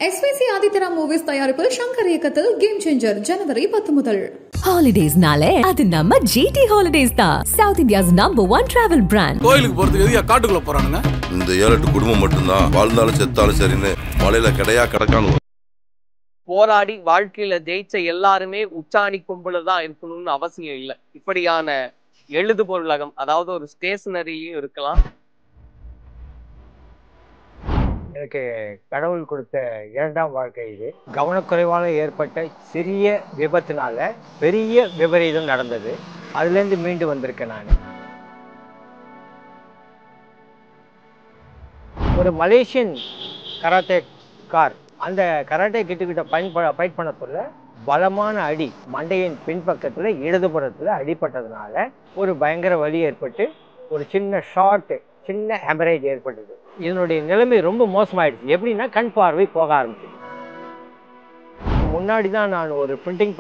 SVC Aditya Movies தயாரிப்பில் ஷங்கர் இயக்கத்தில் game changer ஜனவரி 10 முதல். ஹாலிடேஸ்னாலே அது நம்ம GT Holidays தான். South India's #1 travel brand. கோயிலுக்கு போறதுக்கு எதுக்கு காட்டுக்குள்ள போறானுங்க? இந்த 7-8 குடும்பம் மட்டும்தான் வாழ்ந்தாலும் செத்தாலும் சரின்னு மலையில கடையா கிடக்கானு. போராடி வாழ்க்கையில ஜெயிச்ச எல்லாருமே உச்சாணி கும்பல தான் இருக்கணும்னு அவசியம் இல்லை. இப்படியான எழுதுபொருளகம், அதாவது ஒரு ஸ்டேஷனரியும் இருக்கலாம். எனக்கு கடவுள் கொடுத்த இரண்டாம் வாழ்க்கை இது. கவனக்குறைவால் ஏற்பட்ட சிறிய விபத்தினால பெரிய விபரீதம் நடந்தது. அதுலேருந்து மீண்டு வந்திருக்கேன் நான். ஒரு மலேசியன் கராத்தேக்கார் அந்த கராட்டே கிட்ட ஃபைட் பண்ண சொல்ல பலமான அடி மண்டையின் பின்பக்கத்தில் இடதுபுறத்தில் அடிபட்டதுனால ஒரு பயங்கர வலி ஏற்பட்டு ஒரு சின்ன ஹெமரேஜ் ஏற்பட்டது. இதனுடைய நிலைமை ரொம்ப மோசமாயிடுச்சு. எப்படின்னா கண் பார்வை போக ஆரம்பிச்சு. முன்னாடி தான் நான் ஒரு பிரிண்டிங்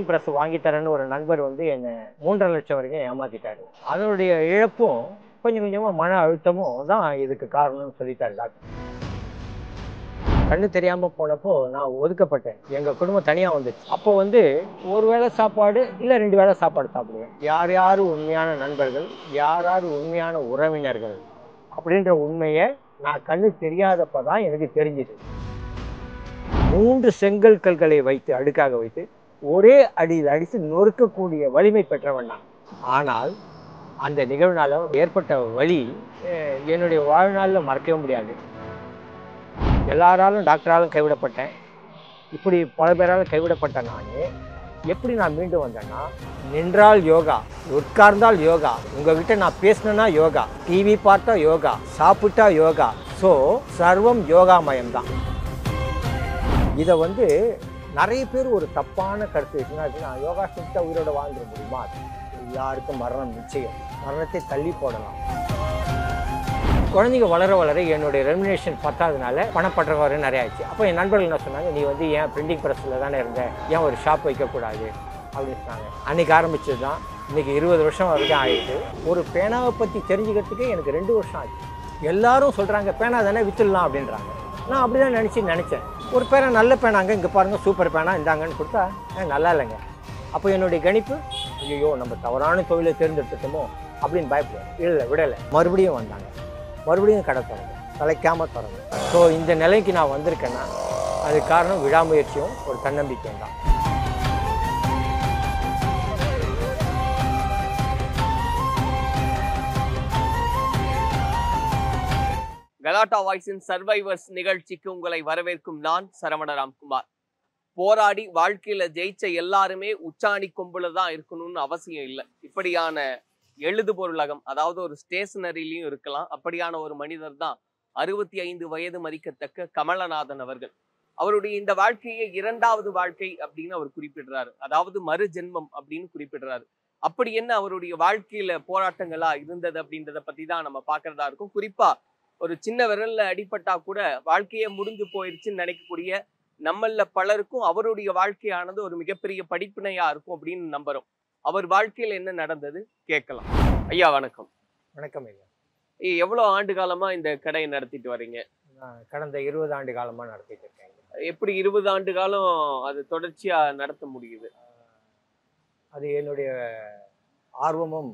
ப்ரெஸ் வாங்கித்தரேன்னு ஒரு நண்பர் வந்து என்னை 3.5 லட்சம் வரைக்கும் ஏமாத்திட்டாரு. அதனுடைய இழப்பும் கொஞ்சம் கொஞ்சமாக மன அழுத்தமும் தான் இதுக்கு காரணம்னு சொல்லிட்டாரு டாக்டர். கண்ணு தெரியாமல் போனப்போ நான் ஒதுக்கப்பட்டேன். எங்கள் குடும்பம் தனியாக வந்துச்சு. அப்போ வந்து ஒரு வேளை சாப்பாடு இல்லை 2 வேளை சாப்பாடு சாப்பிடுவேன். யார் உண்மையான நண்பர்கள், யார் உண்மையான உறவினர்கள் அப்படின்ற உண்மையை நான் கண்ணு தெரியாதப்போ தான் எனக்கு தெரிஞ்சுது. 3 செங்கல் கல்களை வைத்து அடுக்காக வைத்து ஒரே அடியில் அடித்து நொறுக்கக்கூடிய வலிமை பெற்றவன் நான். ஆனால் அந்த நிகழ்வுனால ஏற்பட்ட வலி என்னுடைய வாழ்நாளில் மறக்கவே முடியாது. எல்லாராலும் டாக்டராலும் கைவிடப்பட்டேன். இப்படி பல பேரால் கைவிடப்பட்ட நான் எப்படி நான் மீண்டும் வந்தேன்னா, நின்றால் யோகா, உட்கார்ந்தால் யோகா, உங்ககிட்ட நான் பேசினேன்னா யோகா, டிவி பார்த்தா யோகா, சாப்பிட்டா யோகா. ஸோ சர்வம் யோகாமயம் தான். இதை வந்து நிறைய பேர் ஒரு தப்பான கருத்து இருக்குன்னா, யோகா செஞ்சா உயிரோட வாழ்ந்துட முடியுமா? எல்லாருக்கும் மரணம் நிச்சயம். மரணத்தை தள்ளி போடலாம். குழந்தைங்க வளர என்னுடைய ரெமினேஷன் பத்தாததுனால பணப்பற்றவாறு நிறைய ஆச்சு. அப்போ என் நண்பர்கள் என்ன சொன்னாங்க, நீ வந்து ஏன் பிரிண்டிங் ப்ரெஸ்ஸில் தானே இருந்த, ஏன் ஒரு ஷாப் வைக்கக்கூடாது அப்படின்னு சொன்னாங்க. அன்றைக்கி ஆரம்பிச்சது தான். இன்றைக்கி 20 வருஷம் வரைக்கும் ஆகிடுது. ஒரு பேனாவை பற்றி தெரிஞ்சுக்கிறதுக்கு எனக்கு 2 வருஷம் ஆச்சு. எல்லாரும் சொல்கிறாங்க பேனா தானே விற்றுடலாம் அப்படின்றாங்க. நான் அப்படி தான் நினச்சேன். ஒரு பேனா நல்ல பேனாங்க, இங்கே பாருங்கள் சூப்பர் பேனா இந்தாங்கன்னு கொடுத்தா நல்லா இல்லைங்க. அப்போ என்னுடைய கணிப்பு, ஐயோ நம்ம தவறான தொழிலை தேர்ந்தெடுத்துட்டோமோ அப்படின்னு பயப்படுவேன். இல்லை விடலை. மறுபடியும் வந்தாங்க. மறுபடியும் கடை திறங்க, தலைக்காமல் திறங்க. ஸோ இந்த நிலைக்கு நான் வந்திருக்கேன்னா அதுக்கு காரணம் விடாமுயற்சியும் ஒரு தன்னம்பிக்கையும் தான். கலாட்டா வாய்ஸின் சர்வைவர்ஸ் நிகழ்ச்சிக்கு உங்களை வரவேற்கும் நான் சரவண ராம்குமார். போராடி வாழ்க்கையில ஜெயிச்ச எல்லாருமே உச்சாணி கொம்புல தான் இருக்கணும்னு அவசியம் இல்லை. இப்படியான எழுதுபொருளகம், அதாவது ஒரு ஸ்டேஷனரிலையும் இருக்கலாம். அப்படியான ஒரு மனிதர் தான் 65 வயது மதிக்கத்தக்க கமலநாதன் அவர்கள். அவருடைய இந்த வாழ்க்கையை 2வது வாழ்க்கை அப்படின்னு அவர் குறிப்பிடுறாரு. அதாவது மறு ஜென்மம் அப்படின்னு குறிப்பிடுறாரு. அப்படி என்ன அவருடைய வாழ்க்கையில போராட்டங்களா இருந்தது அப்படின்றத பத்தி தான் நம்ம பார்க்கறதா இருக்கும். குறிப்பா ஒரு சின்ன விரல்ல அடிபட்டா கூட வாழ்க்கையே முடிஞ்சு போயிருச்சுன்னு நினைக்கக்கூடிய நம்மள பலருக்கும் அவருடைய வாழ்க்கையானது ஒரு மிகப்பெரிய படிப்பினையா இருக்கும் அப்படின்னு நம்புறோம். அவர் வாழ்க்கையில் என்ன நடந்தது கேட்கலாம். ஐயா வணக்கம். வணக்கம் ஐயா. எவ்வளோ ஆண்டு காலமா இந்த கடையை நடத்திட்டு வரீங்க? கடந்த 20 ஆண்டு காலமா நடத்திட்டு இருக்கேன். எப்படி 20 ஆண்டு காலம் அது தொடர்ச்சியா நடத்த முடியுது? அது என்னுடைய ஆர்வமும்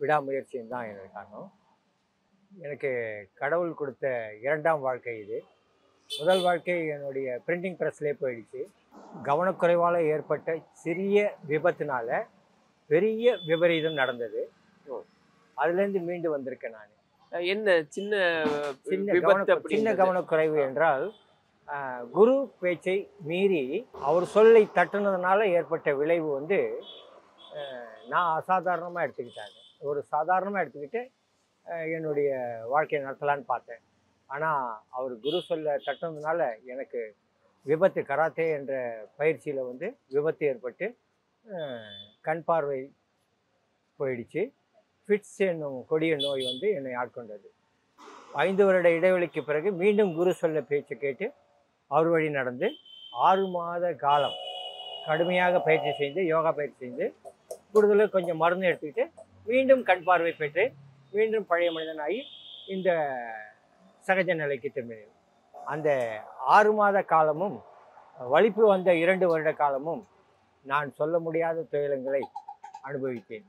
விடாமுயற்சியும் தான் என்னுடைய காரணம். எனக்கு கடவுள் கொடுத்த 2ஆம் வாழ்க்கை இது. முதல் வாழ்க்கை என்னுடைய பிரிண்டிங் ப்ரெஸ்லேயே போயிடுச்சு. கவனக்குறைவால் ஏற்பட்ட சிறிய விபத்தினால பெரிய விபரீதம் நடந்தது. அதுலேருந்து மீண்டு வந்திருக்கேன் நான். என்ன சின்ன கவனக்குறைவு என்றால், குரு பேச்சை மீறி அவர் சொல்லை தட்டுனதுனால ஏற்பட்ட விளைவு வந்து நான் அசாதாரணமாக எடுத்துக்கிட்டாங்க. ஒரு சாதாரணமாக எடுத்துக்கிட்டு என்னுடைய வாழ்க்கையை நடத்தலான்னு பார்த்தேன். ஆனால் அவர் குரு சொல்ல தட்டுனதுனால எனக்கு விபத்து, கராத்தே என்ற பயிற்சியில் வந்து விபத்து ஏற்பட்டு கண் பார்வை போயிடுச்சு. ஃபிட்ஸ் என்னும் கொடிய நோய் வந்து என்னை ஆட்கொண்டது. 5 வருட இடைவெளிக்கு பிறகு மீண்டும் குரு சொல்ல பேச்சு கேட்டு அவர் வழி நடந்து 6 மாத காலம் கடுமையாக பயிற்சி செய்து, யோகா பயிற்சி செய்து, கூடுதலாக கொஞ்சம் மருந்து எடுத்துக்கிட்டு மீண்டும் கண் பார்வை பெற்று மீண்டும் பழைய மனிதனாகி இந்த சகஜ நிலைக்கு திரும்பினேன். அந்த 6 மாத காலமும் வலிப்பு வந்த 2 வருட காலமும் நான் சொல்ல முடியாத துயரங்களை அனுபவித்தேன்.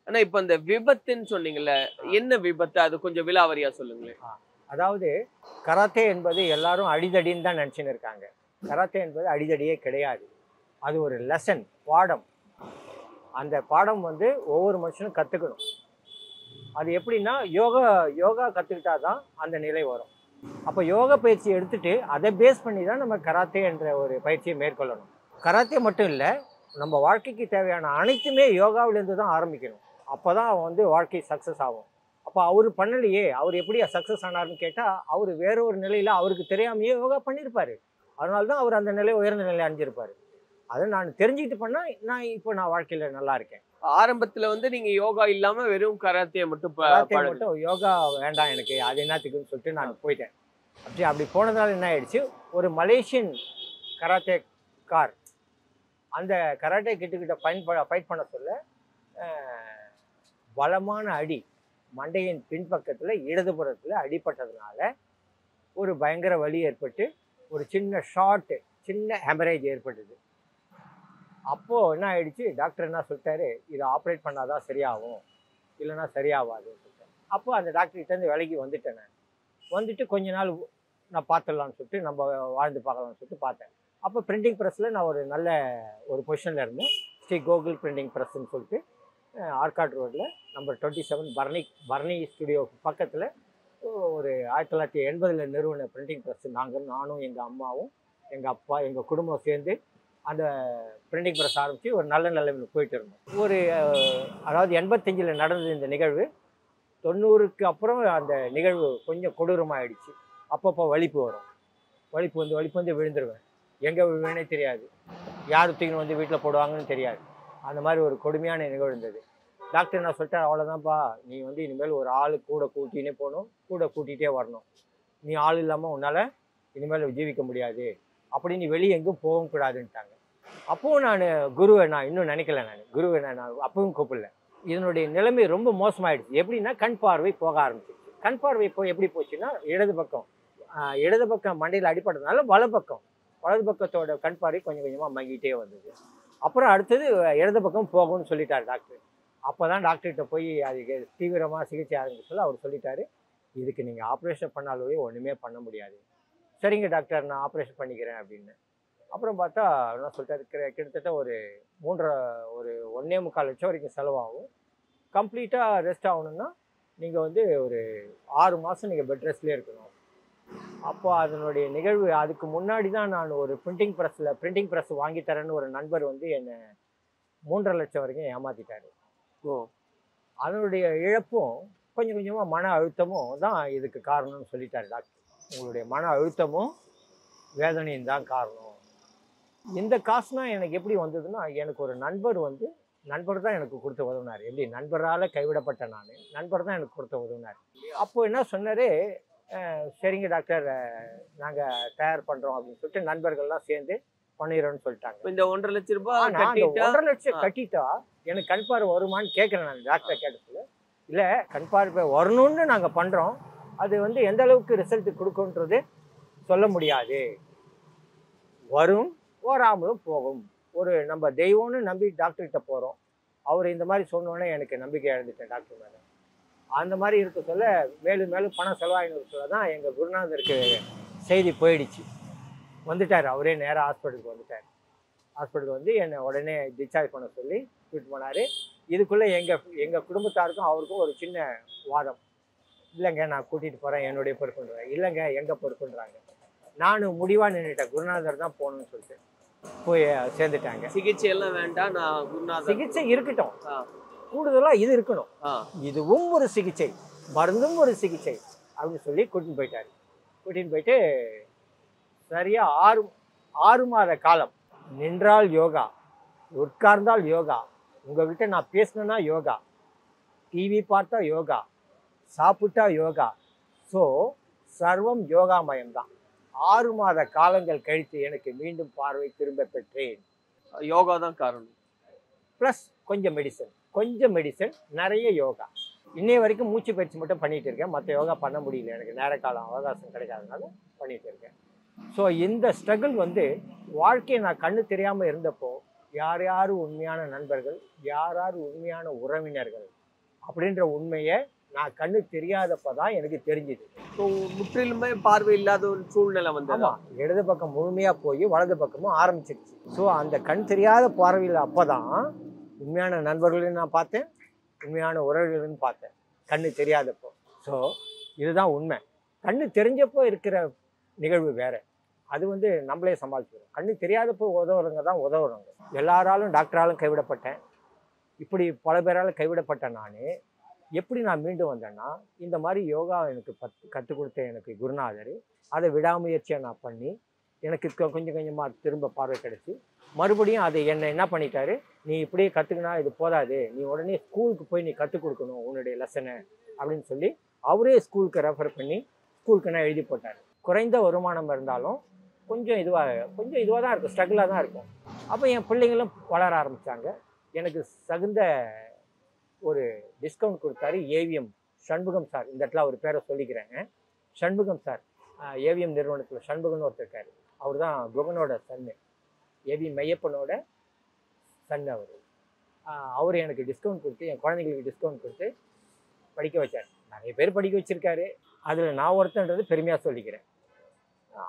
ஆனா இப்ப இந்த விபத்துன்னு சொன்னீங்கல்ல, என்ன விபத்து? அது கொஞ்சம் விலாவரியா சொல்லுங்களேன். அதாவது கராத்தே என்பது எல்லாரும் அடிதடின்னு தான் நினச்சின்னு இருக்காங்க. கராத்தே என்பது அடிதடியே கிடையாது. அது ஒரு லெசன், பாடம். அந்த பாடம் வந்து ஒவ்வொரு மனுஷனும் கற்றுக்கணும். அது எப்படின்னா யோகா கற்றுக்கிட்டா தான் அந்த நிலை வரும். அப்போ யோகா பயிற்சி எடுத்துகிட்டு அதை பேஸ் பண்ணி தான் நம்ம கராத்தே என்ற ஒரு பயிற்சியை மேற்கொள்ளணும். கராத்தே மட்டும் இல்லை, நம்ம வாழ்க்கைக்கு தேவையான அனைத்துமே யோகாவிலேருந்து தான் ஆரம்பிக்கணும். அப்போ தான் வந்து வாழ்க்கை சக்ஸஸ் ஆகும். அப்போ அவர் பண்ணலையே, அவர் எப்படி சக்ஸஸ் ஆனார்னு கேட்டால் அவர் வேற ஒரு நிலையில் அவருக்கு தெரியாமையே யோகா பண்ணியிருப்பார். அதனால தான் அவர் அந்த நிலையை உயர்ந்த நிலையை அடைஞ்சிருப்பார். அதை நான் தெரிஞ்சுக்கிட்டு பண்ணால் நான் வாழ்க்கையில் நல்லா இருக்கேன். ஆரம்பத்துல வந்து நீங்க யோகா இல்லாம வெறும் கராத்தே மட்டும் யோகா வேண்டாம் எனக்கு, அது என்னத்துக்குன்னு சொல்லிட்டு நான் போயிட்டேன். அப்படி போனதால என்ன ஆயிடுச்சு, ஒரு மலேசியன் கராத்தே கார் அந்த கராட்டே கிட்ட ஃபைட் பண்ண சொல்ல பலமான அடி மண்டையின் பின்பக்கத்தில் இடதுபுறத்தில் அடிபட்டதுனால ஒரு பயங்கர வலி ஏற்பட்டு ஒரு சின்ன ஹெமரேஜ் ஏற்பட்டது. அப்போது என்ன ஆயிடுச்சு, டாக்டர் என்ன சொல்லிட்டாரு, இதை ஆப்ரேட் பண்ணாதான் சரியாகும், இல்லைன்னா சரியாகாதுன்னு சொல்லிட்டாரு. அப்போ அந்த டாக்டர்கிட்டேருந்து விலைக்கு வந்துட்டேன். நான் வந்துட்டு கொஞ்ச நாள் நான் பார்த்துடலான்னு சொல்லிட்டு நம்ம வாழ்ந்து பார்க்கலாம்னு சொல்லிட்டு பார்த்தேன். அப்போ பிரிண்டிங் ப்ரெஸ்ஸில் நான் ஒரு நல்ல ஒரு பொசிஷனில் இருந்தேன். ஸ்ரீ கோகுல் பிரிண்டிங் ப்ரெஸ்ன்னு சொல்லிட்டு ஆர்காட் ரோட்டில் நம்பர் 27 பர்னி ஸ்டுடியோ பக்கத்தில் ஒரு 1980 நிறுவன பிரிண்டிங் ப்ரெஸ். நானும் எங்கள் அம்மாவும் எங்கள் அப்பா எங்கள் குடும்பம் சேர்ந்து அந்த பிரிண்டிங் ப்ரெஸ் ஆரம்பித்து ஒரு நல்ல நிலைமையில் போயிட்டு இருந்தோம். அதாவது 85 நடந்தது இந்த நிகழ்வு. 90க்கு அப்புறம் அந்த நிகழ்வு கொஞ்சம் கொடூரமாகிடுச்சு. அப்பப்போ வலிப்பு வரும். வலிப்பு வந்து விழுந்துருவேன். எங்கே விழுவேனே தெரியாது, யார் தூக்கின்னு வந்து வீட்டில் போடுவாங்கன்னு தெரியாது. அந்த மாதிரி ஒரு கொடுமையான நிகழ்வு இருந்தது. டாக்டர் என்ன சொல்லிட்டார், அவ்வளோதான்ப்பா, நீ வந்து இனிமேல் ஒரு ஆள் கூட கூட்டினே போகணும், கூட கூட்டிகிட்டே வரணும். நீ ஆள் இல்லாமல் உன்னால் இனிமேல் ஜீவிக்க முடியாது, அப்படி நீ வெளியே எங்கும் போகவும் கூடாதுன்ட்டாங்க. அப்போவும் நான் இன்னும் நினைக்கல, குருவை நான் அப்பவும் கூப்பிடல. இதனுடைய நிலைமை ரொம்ப மோசமாயிடுச்சு. எப்படின்னா கண் பார்வை போக ஆரம்பிச்சிச்சு. கண் பார்வை எப்படி போச்சுன்னா இடது பக்கம் மண்டையில் அடிப்பட்டதுனால வலது பக்கத்தோட கண் பார்வை கொஞ்சம் கொஞ்சமாக மங்கிட்டே வந்தது. அப்புறம் அடுத்தது இடது பக்கம் போகும்னு சொல்லிட்டார் டாக்டர். அப்போ தான் டாக்டர்கிட்ட போய் அதுக்கு தீவிரமாக சிகிச்சை ஆரம்பிச்சு சொல்ல அவர் சொல்லிட்டாரு, இதுக்கு நீங்கள் ஆப்ரேஷன் பண்ணாலே ஒன்றுமே பண்ண முடியாது. சரிங்க டாக்டர், நான் ஆப்ரேஷன் பண்ணிக்கிறேன் அப்படின்னு. அப்புறம் பார்த்தா என்ன சொல்லிட்டாரு, கிட்டத்தட்ட ஒரு 1.25 லட்சம் வரைக்கும் செலவாகும். கம்ப்ளீட்டாக ரெஸ்ட் ஆகணுன்னா நீங்கள் வந்து ஒரு 6 மாதம் நீங்கள் பெட் ரெஸ்ட்லேயே இருக்கணும். அப்போ அதனுடைய நிகழ்வு அதுக்கு முன்னாடி தான் நான் ஒரு பிரிண்டிங் ப்ரெஸ் வாங்கி தரேன்னு ஒரு நண்பர் வந்து என்னை 3.5 லட்சம் வரைக்கும் ஏமாற்றிட்டாரு. அதனுடைய இழப்பும் கொஞ்சம் கொஞ்சமாக மன அழுத்தமும் தான் இதுக்கு காரணம்னு சொல்லிட்டாரு டாக்டர். உங்களுடைய மன அழுத்தமும் வேதனையும் தான் காரணம். இந்த காசுனா எனக்கு எப்படி வந்ததுன்னா, எனக்கு ஒரு நண்பர் தான் எனக்கு கொடுத்து உதவினார். எப்படி நண்பரால் கைவிடப்பட்ட நண்பர் தான் எனக்கு கொடுத்து உதவினார். அப்போது என்ன சொன்னார், சரிங்க டாக்டர், நாங்கள் தயார் பண்ணுறோம் அப்படின்னு சொல்லிட்டு நண்பர்கள்லாம் சேர்ந்து பண்ணிடுறோன்னு சொல்லிட்டாங்க. இந்த 1.5 லட்சம் ரூபாய் 1.5 லட்சம் கட்டிட்டா எனக்கு கண் பார்வை வருமானு கேட்குறேன் நான் டாக்டர் கேட்டதுல. இல்லை, கண் பார்வை வரணும்னு நாங்கள் பண்ணுறோம், அது வந்து எந்த அளவுக்கு ரிசல்ட் கொடுக்குன்றது சொல்ல முடியாது, வரும் வராமலும் போகும். நம்ம தெய்வம்னு நம்பி டாக்டர்கிட்ட போகிறோம், அவர் இந்த மாதிரி சொன்னோன்னே எனக்கு நம்பிக்கை இழந்துட்டேன் டாக்டர் மேலே. அந்த மாதிரி இருக்க சொல்ல மேலும் பணம் செலவாயின்னு சொல்ல தான் எங்கள் குருநாதருக்கு செய்தி போயிடுச்சு. வந்துட்டார், அவரே நேராக ஹாஸ்பிட்டலுக்கு வந்துட்டார். ஹாஸ்பிட்டலுக்கு வந்து என்னை உடனே டிஸ்சார்ஜ் பண்ண சொல்லி ட்ரீட் பண்ணார். இதுக்குள்ளே எங்கள் குடும்பத்தாருக்கும் அவருக்கும் ஒரு சின்ன வாதம். இல்லைங்க, நான் கூட்டிகிட்டு போகிறேன், என்னுடைய பொறுப்புன்றாங்க. இல்லைங்க, எங்கள் பொறுப்புன்றாங்க. நானும் முடிவாக நின்றுட்டேன், குருநாதர் தான் போகணும்னு சொல்லிட்டு போய் சேர்ந்துட்டாங்க. சிகிச்சை எல்லாம் வேண்டாம், நான் குருநாதர் சிகிச்சை இருக்கட்டும், கூடுதலாக இது இருக்கணும், இதுவும் ஒரு சிகிச்சை, மருந்தும் ஒரு சிகிச்சை அப்படின்னு சொல்லி கூட்டின்னு போயிட்டார். கூட்டின்னு போயிட்டு சரியாக 6 மாத காலம் நின்றால் யோகா, உட்கார்ந்தால் யோகா, உங்ககிட்ட நான் பேசணுன்னா யோகா, டிவி பார்த்தா யோகா, சாப்பிட்டா யோகா, ஸோ சர்வம் யோகாமயம்தான். 6 மாத காலங்கள் கழித்து எனக்கு மீண்டும் பார்வை திரும்ப பெற்றேன். யோகா தான் காரணம். ப்ளஸ் கொஞ்சம் மெடிசன், நிறைய யோகா. இன்னைய வரைக்கும் மூச்சு பயிற்சி மட்டும் பண்ணிட்டு இருக்கேன், மற்ற யோகா பண்ண முடியல, எனக்கு நேர காலம் அவகாசம் கிடைக்காதனால பண்ணிட்டு இருக்கேன். ஸோ இந்த ஸ்ட்ரகிள் வந்து வாழ்க்கையை நான் கண்ணு தெரியாமல் இருந்தப்போ யார் யார் உண்மையான நண்பர்கள், யார் யார் உண்மையான உறவினர்கள் அப்படின்ற உண்மையை நான் கண்ணு தெரியாதப்போ தான் எனக்கு தெரிஞ்சுது. ஸோ முற்றிலுமே பார்வை இல்லாத ஒரு சூழ்நிலை வந்து. ஆமாம், இடது பக்கம் முழுமையாக போய் வலது பக்கமும் ஆரம்பிச்சிருச்சு. ஸோ அந்த கண் தெரியாத பார்வையில் அப்போ தான் உண்மையான நண்பர்களையும் நான் பார்த்தேன், உண்மையான உறவுகளையும் பார்த்தேன் கண்ணு தெரியாதப்போ. ஸோ இதுதான் உண்மை. கண்ணு தெரிஞ்சப்போ இருக்கிற நிகழ்வு வேறு, அது வந்து நம்மளே சமாளிச்சுக்கிறோம். கண்ணு தெரியாதப்போ உதவுறவங்க தான் உதவுறவங்க. எல்லாராலும் டாக்டராலும் கைவிடப்பட்டேன், இப்படி பல பேரால் கைவிடப்பட்ட நான் எப்படி நான் மீண்டும் வந்தேன்னா, இந்த மாதிரி யோகா எனக்கு கற்றுக் கொடுத்த எனக்கு குருநாதர், அதை விடாமுயற்சியை நான் பண்ணி எனக்கு கொஞ்சம் கொஞ்சமாக திரும்ப பார்வை கிடச்சி மறுபடியும் அதை என்னை என்ன பண்ணிட்டாரு, நீ இப்படியே கற்றுக்கினா இது போதாது, நீ உடனே ஸ்கூலுக்கு போய் நீ கற்றுக் கொடுக்கணும் உன்னுடைய லெசனை அப்படின்னு சொல்லி அவரே ஸ்கூலுக்கு ரெஃபர் பண்ணி ஸ்கூலுக்கு நான் எழுதி போட்டார். குறைந்த வருமானம் இருந்தாலும் கொஞ்சம் இதுவாக தான் இருக்கும், ஸ்ட்ரகிளாக தான் இருக்கும். அப்போ என் பிள்ளைங்களும் வளர ஆரம்பித்தாங்க. எனக்கு தகுந்த ஒரு டிஸ்கவுண்ட் கொடுத்தாரு ஏவிஎம் சண்முகம் சார். இந்த இடத்துல அவர் பேரை சொல்லிக்கிறேங்க, சண்முகம் சார். ஏவிஎம் நிறுவனத்தில் சண்முகம்னு ஒருத்தர் இருக்கார். அவர் தான் குகனோட சன்னு, ஏவி மையப்பனோட சன் அவர் எனக்கு டிஸ்கவுண்ட் கொடுத்து, என் குழந்தைங்களுக்கு டிஸ்கவுண்ட் கொடுத்து படிக்க வச்சார். நிறைய பேர் படிக்க வச்சுருக்காரு, அதில் நான் ஒருத்தன்றது பெருமையாக சொல்லிக்கிறேன்.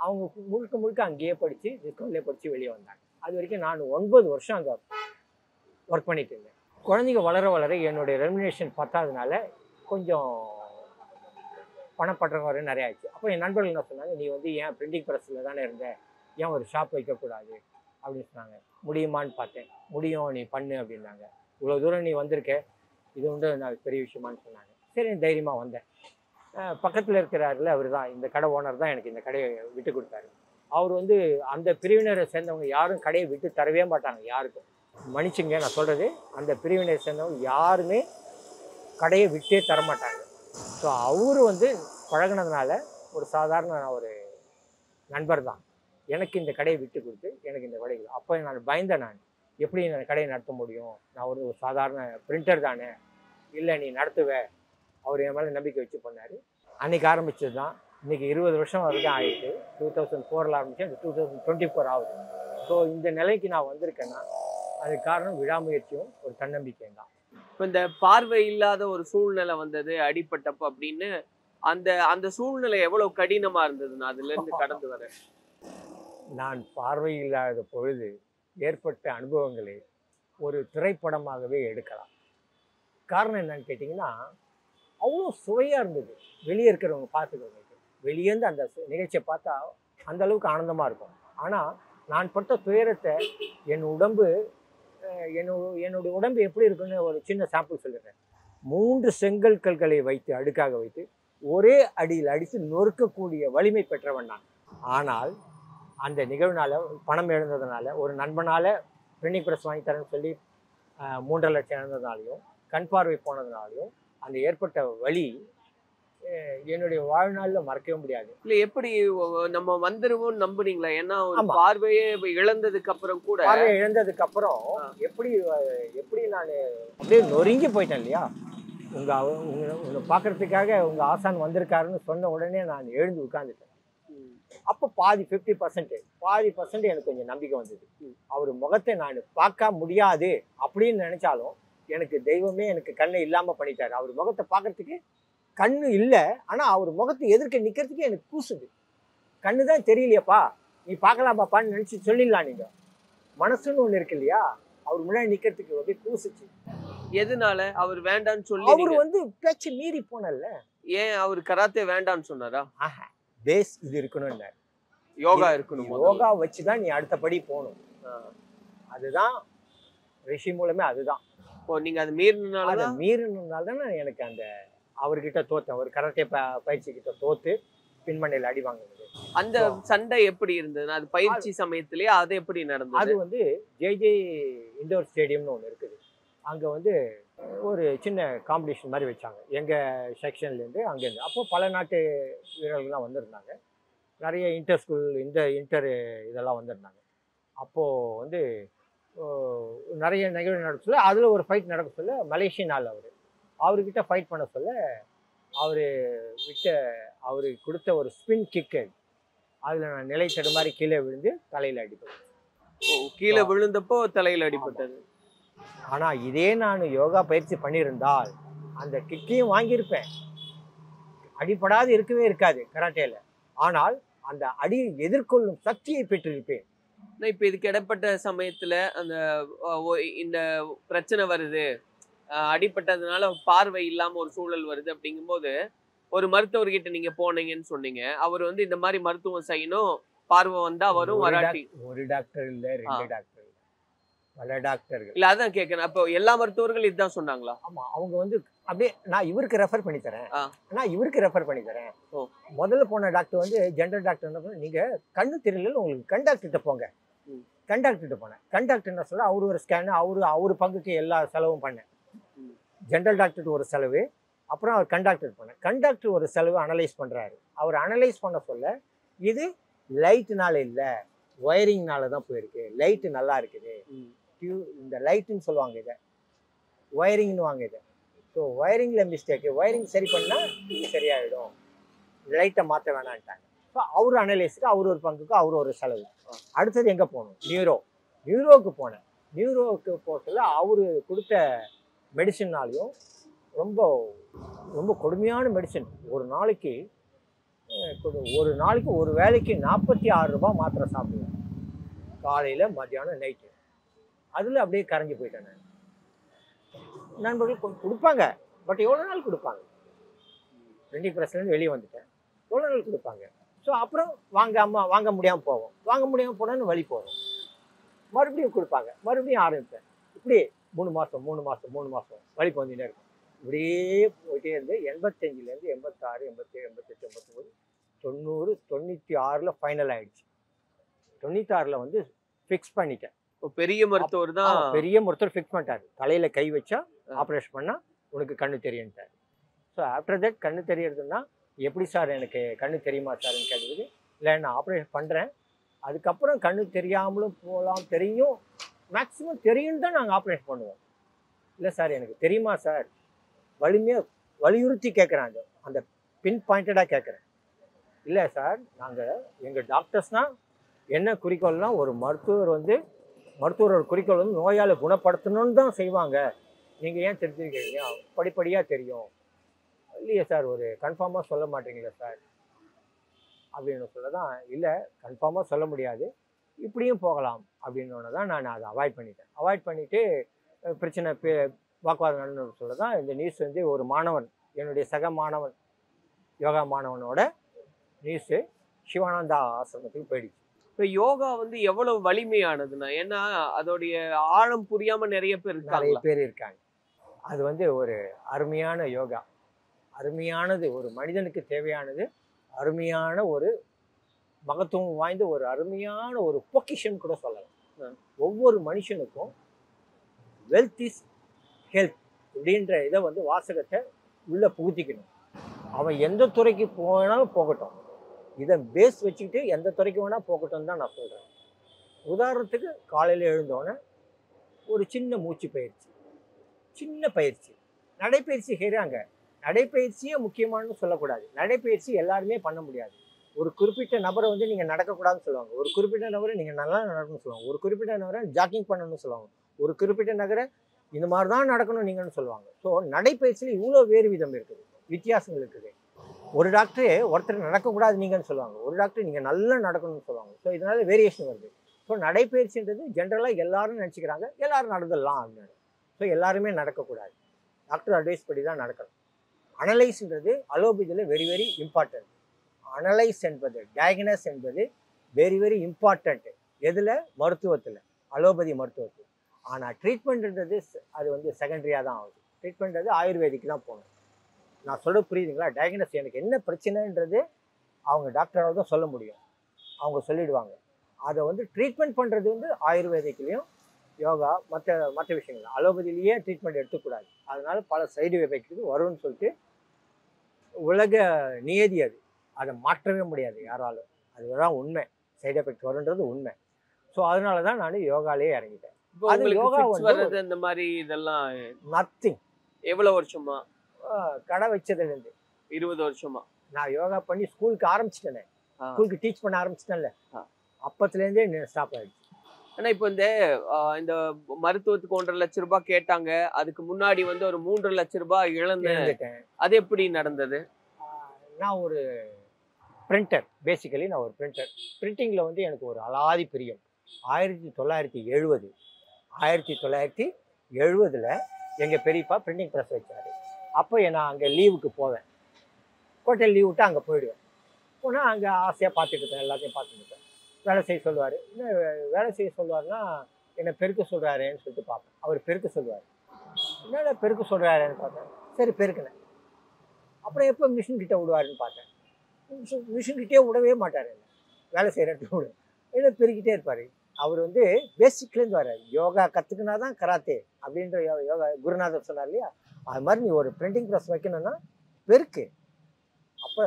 அவங்க முழுக்க முழுக்க அங்கேயே படித்து டிஸ்கவுண்ட்லேயே படித்து வெளியே வந்தாங்க. அது வரைக்கும் நான் 9 வருஷம் அங்கே ஒர்க் பண்ணிட்டு இருந்தேன். குழந்தைங்க வளர வளர என்னுடைய ரெமினேஷன் பத்தாததுனால கொஞ்சம் பணப்பற்றவரை நிறைய ஆயிடுச்சு. அப்போ என் நண்பர்கள் என்ன சொன்னாங்க, நீ வந்து ஏன் பிரிண்டிங் ப்ரெஸ்ஸில் தானே இருந்த, ஏன் ஒரு ஷாப் வைக்கக்கூடாது அப்படின்னு சொன்னாங்க. முடியுமான்னு பார்த்தேன். முடியும், நீ பண்ணு அப்படின்னாங்க. இவ்வளோ தூரம் நீ வந்திருக்க, இது வந்து நான் பெரிய விஷயமானு சொன்னாங்க. சரி, தைரியமாக வந்தேன். பக்கத்தில் இருக்கிறாருல அவர் தான், இந்த கடை ஓனர் தான் எனக்கு இந்த கடையை விட்டு கொடுத்தாரு. அவர் வந்து அந்த பிரிவினரை சேர்ந்தவங்க யாரும் கடையை விட்டு தரவே மாட்டாங்க யாருக்கும். மன்னிச்சுங்க நான் சொல்கிறது, அந்த பிரிவினரை சேர்ந்தவங்க யாருமே கடையை விட்டே தரமாட்டாங்க. ஸோ அவர் வந்து பழகினதுனால ஒரு சாதாரண ஒரு நண்பர் தான் எனக்கு இந்த கடையை விட்டு கொடுத்து எனக்கு இந்த கடைகள். அப்போ நான் பயந்தேன், நான் எப்படி நான் கடையை நடத்த முடியும், நான் ஒரு சாதாரண பிரிண்டர் தானே, இல்லை நீ நடத்துவே. அவர் என் மேலே நம்பிக்கை வச்சு பண்ணார். அன்றைக்கி ஆரம்பித்தது தான் இன்றைக்கி 20 வருஷம் வரைக்கும் ஆகிட்டு. 2004 ஆரம்பித்தேன், 2024 ஆகுது. ஸோ இந்த நிலைக்கு நான் வந்திருக்கேன்னா அதுக்கு காரணம் விடாமுயற்சியும் ஒரு தன்னம்பிக்கையும் தான். இப்போ இந்த பார்வை இல்லாத ஒரு சூழ்நிலை வந்தது அடிப்பட்டப்போ அப்படின்னு, அந்த அந்த சூழ்நிலை எவ்வளோ கடினமாக இருந்ததுன்னா அதுலேருந்து கடந்து வர. நான் பார்வை இல்லாத பொழுது ஏற்பட்ட அனுபவங்களை ஒரு திரைப்படமாகவே எடுக்கலாம். காரணம் என்னன்னு கேட்டிங்கன்னா, அவ்வளோ சுவையாக இருந்தது. வெளியே இருக்கிறவங்க பார்த்துக்கிறவங்களுக்கு, வெளியேருந்து அந்த நிகழ்ச்சியை பார்த்தா அந்த அளவுக்கு ஆனந்தமாக இருக்கும். ஆனால் நான் பட்ட துயரத்தை என்னுடைய உடம்பு எப்படி இருக்குன்னு ஒரு சின்ன சாம்பிள் சொல்லிடுறேன். 3 செங்கல் கல்களை வைத்து அடுக்காக வைத்து ஒரே அடியில் அடித்து நொறுக்கக்கூடிய வலிமை பெற்றவன் நான். ஆனால் அந்த நிகழ்வுனால, பணம் இழந்ததுனால, ஒரு நண்பனால் பிரிண்டிங் ப்ரெஸ் வாங்கி தரேன்னு சொல்லி 3.5 லட்சம் இழந்ததுனாலையும், கண் பார்வை போனதுனாலையும் அந்த ஏற்பட்ட வலி என்னுடைய வாழ்நாளில் மறக்கவே முடியாது. இல்லை, எப்படி நம்ம வந்துருவோம் நம்புனீங்களா? ஏன்னா ஒரு பார்வையே இழந்ததுக்கு அப்புறம் கூட, பார்வையை இழந்ததுக்கு அப்புறம் எப்படி நான் அப்படியே நொறுங்கி போயிட்டேன் இல்லையா. உங்களை பார்க்கறதுக்காக உங்கள் ஆசான் வந்திருக்காருன்னு சொன்ன உடனே நான் எழுந்து உட்காந்துட்டேன். அப்போ 50% எனக்கு கொஞ்சம் நம்பிக்கை வந்தது. அவர் முகத்தை நான் பார்க்க முடியாது அப்படின்னு நினைச்சாலும் எனக்கு தெய்வமே எனக்கு கண்ணை இல்லாமல் பண்ணிட்டாரு. அவர் முகத்தை பார்க்கறதுக்கு கண்ணு இல்லை, ஆனால் அவர் முகத்தை எதிர்க்க நிற்கிறதுக்கு எனக்கு கூசுது. கண்ணு தான் தெரியலையப்பா, நீ பார்க்கலாம் பாப்பான்னு நினச்சி சொல்லிடலாம். நீங்கள் மனசுன்னு ஒன்று இருக்கு இல்லையா, அவர் முன்னாடி நிற்கிறதுக்கு அப்படியே கூசுச்சு. எதனால அவர் வேண்டான்னு சொல்லி? அவர் வந்து பேச்சு மீறி போனல. ஏன் அவர் கராத்தே வேண்டான்னு சொன்னாரா? பேஸ் இது இருக்கணும்னு, யோகா இருக்கணும், யோகா வச்சுதான் நீ அடுத்தபடி போகணும். அதுதான் ரிஷி மூலமே. அதுதான் இப்போ நீங்க அது மீறினால தான் எனக்கு அந்த அவர்கிட்ட தோத்தேன். ஒரு கராத்தே பயிற்சி கிட்ட தோத்து பின்மண்டையில் அடி வாங்கினது. அந்த சண்டை எப்படி இருந்தது? அது பயிற்சி சமயத்திலேயே அது எப்படி நடந்தது? அது வந்து ஜே இண்டோர் ஸ்டேடியம்னு ஒன்று இருக்குது. அங்கே வந்து ஒரு சின்ன காம்படிஷன் மாதிரி வச்சாங்க எங்கள் செக்ஷன்லேருந்து, அங்கேருந்து. அப்போது பல நாட்டு வீரர்கள்லாம் வந்திருந்தாங்க. நிறைய இன்டர் ஸ்கூல் இன்டர் இதெல்லாம் வந்திருந்தாங்க. அப்போது வந்து நிறைய நிகழ்வு நடக்க சொல்ல, அதில் ஒரு ஃபைட் நடக்க சொல்ல, மலேசியன் ஆள் அவர்கிட்ட ஃபைட் பண்ண சொல்ல, அவருக்கு கொடுத்த ஒரு ஸ்பின் கிக்கு அதில் நான் நிலை தடுமாறி கீழே விழுந்து தலையில் அடிப்பேன். கீழே விழுந்தப்போ தலையில் அடிபட்டது. ஆனால் இதே நான் யோகா பயிற்சி பண்ணியிருந்தால் அந்த கிக்கையும் வாங்கியிருப்பேன். அடிப்படாது இருக்கவே இருக்காது கராட்டேல. ஆனால் அந்த அடியை எதிர்கொள்ளும் சக்தியை பெற்றிருப்பேன். இப்ப இதுக்கு இடப்பட்ட சமயத்துல அந்த இந்த பிரச்சனை வருது, அடிப்பட்டதுனால பார்வை இல்லாம ஒரு சூழல் வருது அப்படிங்கும்போது ஒரு மருத்துவர்கிட்ட நீங்க போனீங்கன்னு சொன்னீங்க. அவர் வந்து இந்த மாதிரி மருத்துவம் செய்யணும், பார்வை வந்தா வரும், வராட்டி. ஒரு டாக்டர் இல்ல, 2 டாக்டர் இல்ல, பல டாக்டர்கள். இல்ல அதான் கேட்கறேன். அப்போ எல்லா மருத்துவர்கள் இதுதான் சொன்னாங்களா? ஆமா, அவங்க வந்து அப்படியே நான் இவருக்கு ரெஃபர் பண்ணி தரேன், நான் இவருக்கு ரெஃபர் பண்ணி தரேன். முதல்ல போன டாக்டர் வந்து ஜென்ரல் டாக்டர் என்ன பண்ண, நீங்க கண்ணு தெரியல உங்களுக்கு கண் டாக்டர்கிட்ட போங்க. கண் டாக்டர்கிட்ட போனேன். கண் டாக்டர் என்ன சொல்ல, அவரு ஒரு ஸ்கேனு, அவரு பங்குக்கு எல்லா செலவும் பண்ணேன். ஜென்ரல் டாக்டருக்கு ஒரு செலவு, அப்புறம் அவர் கண் டாக்டர் போனேன். கண் டாக்டர் ஒரு செலவு அனலைஸ் பண்றாரு. அவர் அனலைஸ் பண்ண சொல்ல இது லைட்டுனால இல்லை, ஒயரிங்னால தான் போயிருக்கு. லைட்டு நல்லா இருக்குது, இந்த லைட்டுன்னு சொல்லுவாங்க, இதை ஒயரிங்னு வாங்க. இதை ஸோ ஒயரிங்கில் மிஸ்டேக்கு, ஒயரிங் சரி பண்ணால் இது சரியாயிடும், லைட்டை மாற்ற வேணான்ட்டாங்க. ஸோ அவர் அனலைஸுக்கு அவர் ஒரு பங்குக்கு அவர் ஒரு செலவு. அடுத்தது எங்கே போகணும், நியூரோவுக்கு போனேன். நியூரோவுக்கு போகிறதுல அவர் கொடுத்த மெடிசின்னாலையும் ரொம்ப ரொம்ப கொடுமையான மெடிசன். ஒரு நாளைக்கு ஒரு வேலைக்கு 46 ரூபாய் மாத்திரை சாப்பிடுவேன், காலையில் மத்தியானம் நைட்டு. அதில் அப்படியே கரைஞ்சி போயிட்டேன் நான். நண்பர்கள் கொடுப்பாங்க, பட் எவ்வளோ நாள் கொடுப்பாங்க? 20% வெளியே வந்துட்டேன், எவ்வளோ நாள் கொடுப்பாங்க? ஸோ அப்புறம் வாங்க முடியாமல் போவோம், வாங்க முடியாமல் போனான்னு வழி போவோம், மறுபடியும் கொடுப்பாங்க, மறுபடியும் ஆரம்பிப்பேன். இப்படி 3 மாதம் வழிக்கு வந்துட்டே இருக்கும். இப்படியே போயிட்டே இருந்து 85லேருந்து 86, 87, 88, 89, 90, 96ல் ஃபைனல் ஆயிடுச்சு. 96ல் வந்து ஃபிக்ஸ் பண்ணிட்டேன். பெரிய மருத்துவர் தான், பெரிய மருத்துவர் ஃபிக்ஸ் பண்ணிட்டாரு. தலையில கை வச்சா ஆப்ரேஷன் பண்ணா உனக்கு கண்ணு தெரியும்ட்டாரு. ஸோ ஆஃப்டர் தட் கண்ணு தெரியறதுன்னா எப்படி சார் எனக்கு கண்ணு தெரியுமா சார்ன்னு கேட்டதுக்கு, இல்லை நான் ஆப்ரேஷன் பண்ணுறேன், அதுக்கப்புறம் கண்ணு தெரியாமலும் போகலாம், தெரியும், மேக்ஸிமம் தெரியும் தான் நாங்கள் ஆப்ரேஷன் பண்ணுவோம். இல்லை சார் எனக்கு தெரியுமா சார், வலியுறுத்தி கேட்குறாங்க, அந்த பின் பாயிண்டடாக கேட்குறேன். இல்லை சார், நாங்கள் எங்கள் டாக்டர்ஸ்னால் என்ன குறிக்கோள்னா, ஒரு மருத்துவரோட குறிக்கோள் வந்து நோயாளி குணப்படுத்தணும்னு தான் செய்வாங்க, நீங்கள் ஏன் தெரிஞ்சுருக்கீங்க, படிப்படியாக தெரியும். இல்லையே சார், ஒரு கன்ஃபார்மாக சொல்ல மாட்டீங்களா சார் அப்படின்னு சொல்ல தான், இல்லை கன்ஃபார்மாக சொல்ல முடியாது, இப்படியும் போகலாம் அப்படின்னு தான் நான் அதை அவாய்ட் பண்ணிவிட்டு பிரச்சனை வாக்குவாதம் நடந்து சொல்ல தான் இந்த நியூஸ் வந்து ஒரு மாணவன், என்னுடைய சக மாணவன், யோகா மாணவனோட நியூஸு சிவானந்தா ஆசிரமத்துக்கு போயிடுச்சு. இப்போ யோகா வந்து எவ்வளவு வலிமையானதுன்னா, ஏன்னா அதோடைய ஆழம் புரியாம நிறைய பேர் இருக்காங்க. அது வந்து ஒரு அருமையான யோகா, அருமையானது, ஒரு மனிதனுக்கு தேவையானது, அருமையான ஒரு மகத்துவம் வாய்ந்த ஒரு அருமையான ஒரு பொக்கிஷன் கூட சொல்லலாம். ஒவ்வொரு மனுஷனுக்கும் வெல்த் இஸ் ஹெல்த் அப்படின்ற இதை வந்து வாசகத்தை உள்ள புகுத்திக்கணும். அவன் எந்த துறைக்கு போனாலும் போகட்டும், இதை பேஸ் வச்சுக்கிட்டு எந்த துறைக்கு வேணால் போகட்டும் தான் நான் சொல்கிறேன். உதாரணத்துக்கு காலையில் எழுந்தோன்னே ஒரு சின்ன மூச்சு பயிற்சி, சின்ன பயிற்சி, நடைப்பயிற்சி செய்கிறாங்க. நடைப்பயிற்சியே முக்கியமானு சொல்லக்கூடாது, நடைப்பயிற்சி எல்லாருமே பண்ண முடியாது. ஒரு குறிப்பிட்ட நபரை வந்து நீங்கள் நடக்கக்கூடாதுன்னு சொல்லுவாங்க, ஒரு குறிப்பிட்ட நபரை நீங்கள் நல்லா நடக்கணும்னு சொல்லுவாங்க, ஒரு குறிப்பிட்ட நபரை ஜாக்கிங் பண்ணணும்னு சொல்லுவாங்க, ஒரு குறிப்பிட்ட நகரை இந்த மாதிரி தான் நடக்கணும் நீங்கள்னு சொல்லுவாங்க. ஸோ நடைப்பயிற்சியில் இவ்வளோ வேறு விதம் இருக்குது, வித்தியாசங்கள் இருக்குது. ஒரு டாக்டரே ஒருத்தர் நடக்கக்கூடாது நீங்கன்னு சொல்லுவாங்க, ஒரு டாக்டர் நீங்கள் நல்லா நடக்கணும்னு சொல்லுவாங்க. ஸோ இதனால வேரியேஷன் வருது. ஸோ நடைப்பயிற்சின்றது ஜென்ரலாக எல்லாரும் நினச்சிக்கிறாங்க எல்லாரும் நடந்துடலாம் அப்படின்னு. ஸோ எல்லாருமே நடக்கக்கூடாது, டாக்டர் அட்வைஸ் படி தான் நடக்கணும். அனலைஸ்ன்றது அலோபதியில் வெரி வெரி இம்பார்ட்டன்ட். அனலைஸ் என்பது, டயக்னஸ் என்பது வெரி வெரி இம்பார்ட்டன்ட். எதில்? மருத்துவத்தில், அலோபதி மருத்துவத்தில். ஆனால் ட்ரீட்மெண்ட்ன்றது அது வந்து செகண்டரியாக தான் ஆகுது. ட்ரீட்மெண்ட்றது ஆயுர்வேதிக்கு தான் போகணும். நான் சொல்ல புரியுதுங்களா? டயக்னஸ் எனக்கு என்ன பிரச்சனைன்றது அவங்க டாக்டரால் தான் சொல்ல முடியும், அவங்க சொல்லிடுவாங்க. அதை வந்து ட்ரீட்மெண்ட் பண்ணுறது வந்து ஆயுர்வேதிக்லேயும் யோகா மற்ற விஷயங்கள், அலோபதியிலேயே ட்ரீட்மெண்ட் எடுத்துக்கூடாது. அதனால பல சைடு எஃபெக்ட் வரும்னு சொல்லிட்டு உலக நியதி அது, அதை மாற்றவே முடியாது யாராலும். அதுதான் உண்மை, சைடு எஃபெக்ட் வரும்ன்றது உண்மை. ஸோ அதனால தான் நான் யோகாலேயே இறங்கிட்டேன். அது யோகா வந்து இந்த மாதிரி இதெல்லாம் நத்திங். எவ்வளவு வருஷமா? கடை வச்சதுலேருந்து 20 வருஷமா நான் யோகா பண்ணி ஸ்கூலுக்கு ஆரம்பிச்சிட்டேனே. ஸ்கூலுக்கு டீச் பண்ண ஆரம்பிச்சிட்டேன்ல, அப்பத்துலேருந்தே ஸ்டாப் ஆகிடுச்சு. ஆனா இப்போ இந்த மருத்துவத்துக்கு 1,50,000 ரூபாய் கேட்டாங்க, அதுக்கு முன்னாடி ஒரு 3,00,000 ரூபாய் இழந்துட்டேன். அது எப்படி நடந்தது? நான் ஒரு பிரிண்டர், பேசிக்கலி நான் ஒரு பிரிண்டர். பிரிண்டிங்கில் எனக்கு ஒரு அலாதி பிரியம். 1970 எங்கள் பெரியப்பா பிரிண்டிங் ப்ரெஸ் வச்சார். அப்போ நான் அங்கே லீவுக்கு போவேன். கோட்டையில் லீவ் விட்டு அங்கே போயிடுவேன். போனால் அங்கே ஆசையாக பார்த்துட்டு இருப்பேன், எல்லாத்தையும் பார்த்துட்டு இருப்பேன். வேலை செய்ய சொல்லுவார். என்ன வேலை செய்ய சொல்லுவார்னா, என்னை பெருக்க சொல்கிறாரேன்னு சொல்லிட்டு பார்ப்பேன். அவர் பெருக்க சொல்லுவார். என்னடா பெருக்க சொல்கிறாரேன்னு பார்த்தேன். சரி பெருக்கினேன். அப்புறம் எப்போ மிஷின்கிட்ட விடுவாருன்னு பார்த்தேன். மிஷின்கிட்டே விடவே மாட்டார். என்ன வேலை செய்கிற இடத்துல விட என்ன பெருக்கிட்டே இருப்பார். அவர் பேசிக்லேருந்து வர யோகா கற்றுக்கினா தான் கராத்தே அப்படின்ற யோகா குருநாதர் சொன்னார் இல்லையா, அது மாதிரி நீ ஒரு பிரிண்டிங் ப்ரெஸ் வைக்கணும்னா பெருக்கு, அப்போ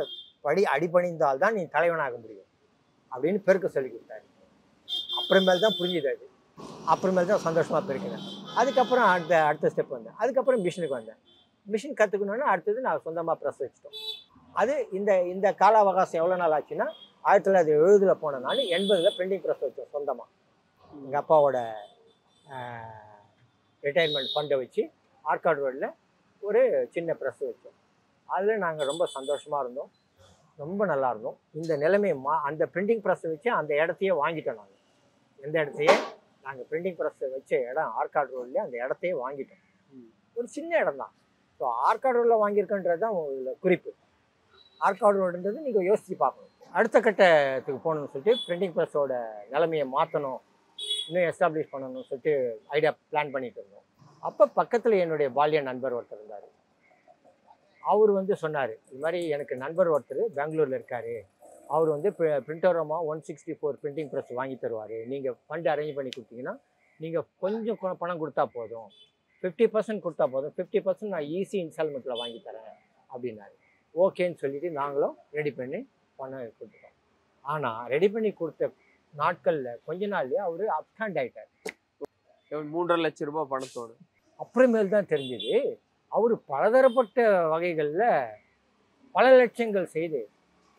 அடிபணிந்தால் தான் நீ தலைவனாக முடியும் அப்படின்னு பெருக்க சொல்லி கொடுத்தாரு. அப்புறமேல் தான் புரிஞ்சுது அது. அப்புறமேல் தான் சந்தோஷமாக பெருக்கினேன். அதுக்கப்புறம் அடுத்த ஸ்டெப் வந்தேன். அதுக்கப்புறம் மிஷினுக்கு வந்தேன். மிஷின் கற்றுக்கணுன்னா அடுத்தது நான் சொந்தமாக ப்ரெஸ் வச்சுட்டோம். அது இந்த கால அவகாசம் எவ்வளோ நாள் ஆச்சுன்னா, 1970 போன நான் 80 பிரிண்டிங் ப்ரெஸ் வச்சோம் சொந்தமாக. எங்கள் அப்பாவோட ரிட்டையர்மெண்ட் ஃபண்டை வச்சு ஆர்காட் ரோடில் ஒரு சின்ன ப்ரெஸ் வச்சோம். அதில் நாங்கள் ரொம்ப சந்தோஷமாக இருந்தோம், ரொம்ப நல்லா இருந்தோம். இந்த நிலைமை அந்த பிரிண்டிங் ப்ரெஸ்ஸை வச்சு அந்த இடத்தையே வாங்கிட்டோம். நாங்கள் எந்த இடத்தையே நாங்கள் பிரிண்டிங் ப்ரெஸ்ஸை வச்ச இடம் ஆர்காட் ரோட்லேயே அந்த இடத்தையே வாங்கிட்டோம். ஒரு சின்ன இடம் தான். ஸோ ஆர்காட் ரோடில் வாங்கியிருக்கன்றது தான் உங்கள் குறிப்பு. ஆர்காட் ரோடுன்றது நீங்கள் யோசித்து பார்க்கணும். அடுத்த கட்டத்துக்கு போகணுன்னு சொல்லிட்டு பிரிண்டிங் ப்ரெஸ்ஸோட நிலைமையை மாற்றணும், இன்னும் எஸ்டாப்ளிஷ் பண்ணணும்னு சொல்லிட்டு ஐடியா பிளான் பண்ணிட்டு இருந்தோம். அப்போ பக்கத்தில் என்னுடைய பால்ய நண்பர் ஒருத்தர் இருந்தார். அவர் சொன்னார், இது மாதிரி எனக்கு நண்பர் ஒருத்தர் பெங்களூரில் இருக்கார், அவர் பிரிண்டோரமா 164 பிரிண்டிங் ப்ரெஸ் வாங்கி தருவார், நீங்கள் ஃபண்ட் அரேஞ்ச் பண்ணி கொடுத்தீங்கன்னா நீங்கள் கொஞ்சம் பணம் கொடுத்தா போதும், 50% கொடுத்தா போதும், 50% நான் ஈஸி இன்ஸ்டால்மெண்ட்டில் வாங்கி தரேன் அப்படின்னாரு. ஓகேன்னு சொல்லிவிட்டு நாங்களும் ரெடி பண்ணி பணம் கொடுத்துட்டோம். ஆனால் ரெடி பண்ணி கொடுத்த நாட்களில் கொஞ்ச நாள்லேயே அவர் அப்டாண்ட் ஆகிட்டார். 3,00,000 ரூபாய் பணத்தோடு. அப்புறமேல் தான் தெரிஞ்சது அவர் பலதரப்பட்ட வகைகளில் பல லட்சங்கள் செய்து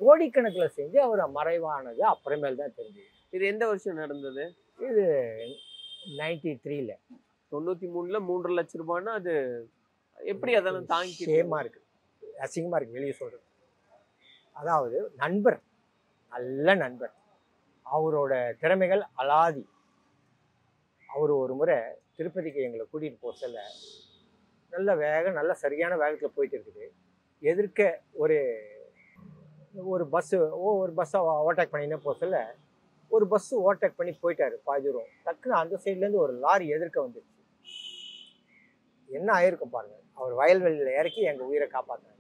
கோடிக்கணக்கில் செஞ்சு அவர் மறைவானது அப்புறமேல் தான் தெரிஞ்சது. இது எந்த வருஷம் நடந்தது? இது 93ல். 93ல் 3,00,000 ரூபாய்னா அது எப்படி அதெல்லாம் தாங்கி? சேமாக இருக்குது, அசிங்கமாக இருக்குது வெளியே சொல்கிறது. அதாவது நண்பர், நல்ல நண்பர், அவரோட திறமைகள் அலாதி. அவர் ஒரு முறை திருப்பதிக்கு எங்களை கூட்டிகிட்டு போக சொல்ல, நல்ல நல்ல சரியான வேகத்தில் போயிட்டு இருக்குது. எதிர்க்க ஒரு பஸ்ஸை ஓவர்டேக் பண்ணினே போக சொல்ல, ஒரு பஸ்ஸு ஓவர்டேக் பண்ணி போயிட்டார் பாதி தூரம். டக்குன்னு அந்த சைட்லேருந்து ஒரு லாரி எதிர்க்க வந்துடுச்சு. என்ன ஆயிருக்கும் பாருங்கள். அவர் வயல்வெளியில் இறக்கி எங்கள் உயிரை காப்பாற்றினார்.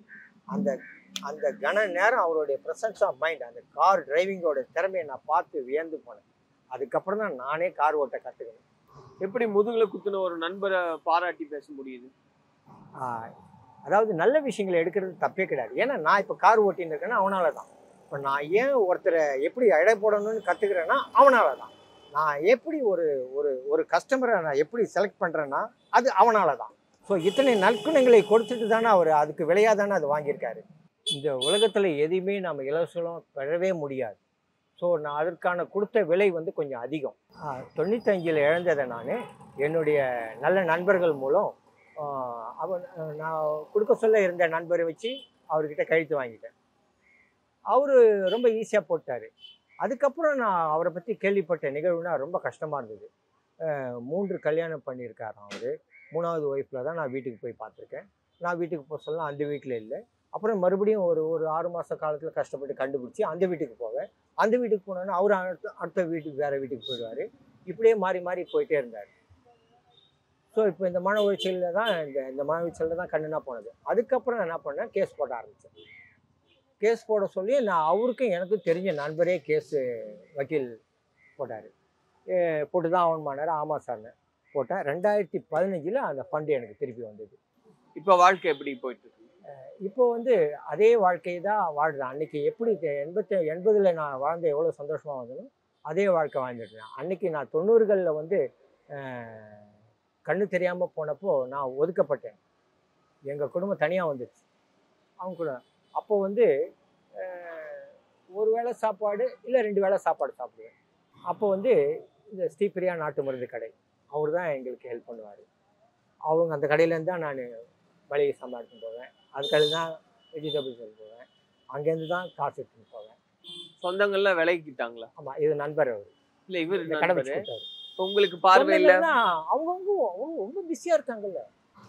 அந்த கன நேரம் அவருடைய ப்ரெசன்ஸ் ஆஃப் மைண்ட், அந்த கார் டிரைவிங்கோட திறமையை நான் பார்த்து வியந்து போனேன். அதுக்கப்புறம் தான் நானே கார் ஓட்ட கற்றுக்கணும். எப்படி முதுகில் குத்துன ஒரு நண்பரை பாராட்டி பேச முடியுது? அதாவது நல்ல விஷயங்களை எடுக்கிறது தப்பே கிடையாது. ஏன்னா நான் இப்போ கார் ஓட்டின்னு இருக்கேன்னா அவனால தான். இப்போ நான் ஏன் ஒருத்தரை எப்படி எடை போடணும்னு கற்றுக்கிறேன்னா அவனால தான். நான் எப்படி ஒரு கஸ்டமரை நான் எப்படி செலக்ட் பண்ணுறேன்னா அது அவனால தான். ஸோ இத்தனை நற்குணங்களை கொடுத்துட்டு தானே அவர் அதுக்கு விலையாக தானே அது வாங்கியிருக்காரு. இந்த உலகத்தில் எதையுமே நம்ம இலவசம் பெறவே முடியாது. ஸோ நான் அதற்கான கொடுத்த விலை கொஞ்சம் அதிகம். 95ல் இழந்ததை நான் என்னுடைய நல்ல நண்பர்கள் மூலம் நான் கொடுக்க சொல்ல இருந்த நண்பரை வச்சு அவர்கிட்ட கழித்து வாங்கிட்டேன். அவர் ரொம்ப ஈஸியாக போட்டார். அதுக்கப்புறம் நான் அவரை பற்றி கேள்விப்பட்ட நிகழ்வுனா ரொம்ப கஷ்டமாக இருந்தது. 3 கல்யாணம் பண்ணியிருக்காராம் அவர். 3வது ஒய்ஃபில் தான் நான் வீட்டுக்கு போய் பார்த்துருக்கேன். நான் வீட்டுக்கு போக சொல்ல அந்த வீட்டில் இல்லை. அப்புறம் மறுபடியும் ஒரு 6 மாத காலத்தில் கஷ்டப்பட்டு கண்டுபிடிச்சி அந்த வீட்டுக்கு போவேன். அந்த வீட்டுக்கு போனோன்னா அவர் அடுத்த வீட்டுக்கு வேறு வீட்டுக்கு போயிடுவார். இப்படியே மாறி மாறி போயிட்டே இருந்தார். ஸோ இப்போ இந்த மன உளைச்சலில் தான் இந்த மன உளைச்சலில் தான் கண்ணுனா போனது. அதுக்கப்புறம் நான் என்ன பண்ணேன், கேஸ் போட ஆரம்பித்தேன். கேஸ் போட சொல்லி நான் அவருக்கும் எனக்கும் தெரிஞ்ச நண்பரே கேஸு வக்கீல் போட்டார். போட்டு தான் ஆகணுமானார். ஆமாம் சார்னு போட்டேன். 2015ல் அந்த ஃபண்டு எனக்கு திருப்பி வந்தது. இப்போ வாழ்க்கை எப்படி போயிட்டு இருக்கு? இப்போ அதே வாழ்க்கையை தான் வாழ்கிறேன். அன்றைக்கி எப்படி 80ல் நான் வாழ்ந்த எவ்வளோ சந்தோஷமாக வந்தேனோ அதே வாழ்க்கை வாழ்ந்துட்டேன். அன்றைக்கி நான் 90களில் கண்ணு தெரியாமல் போனப்போ நான் ஒதுக்கப்பட்டேன். எங்கள் குடும்பம் தனியாக வந்துடுச்சு. அவங்க கூட அப்போ ஒரு வேளை சாப்பாடு இல்லை 2 வேளை சாப்பாடு சாப்பிடுவேன். அப்போ வந்து இந்த ஸ்ரீபிரியா நாட்டு மருந்து கடை அவர் தான் எங்களுக்கு ஹெல்ப் பண்ணுவார். அவங்க அந்த கடையிலேருந்து தான் நான் மளிகை சாமான் எடுத்துன்னு போவேன். அதுக்கடுத்து தான் வெஜிடபிள்ஸ் எடுத்து போவேன். அங்கேருந்து தான் காசு எடுத்துன்னு போவேன். சொந்தங்கள்ல விலகிக்கிட்டாங்களா? ஆமாம், இது நண்பர் அவர். இல்ல இவர் இந்த கடை வச்சு கொடுத்தாரு. உங்களுக்கு பார்வையில அவங்க ரொம்ப பிஸியாக இருக்காங்கல்ல.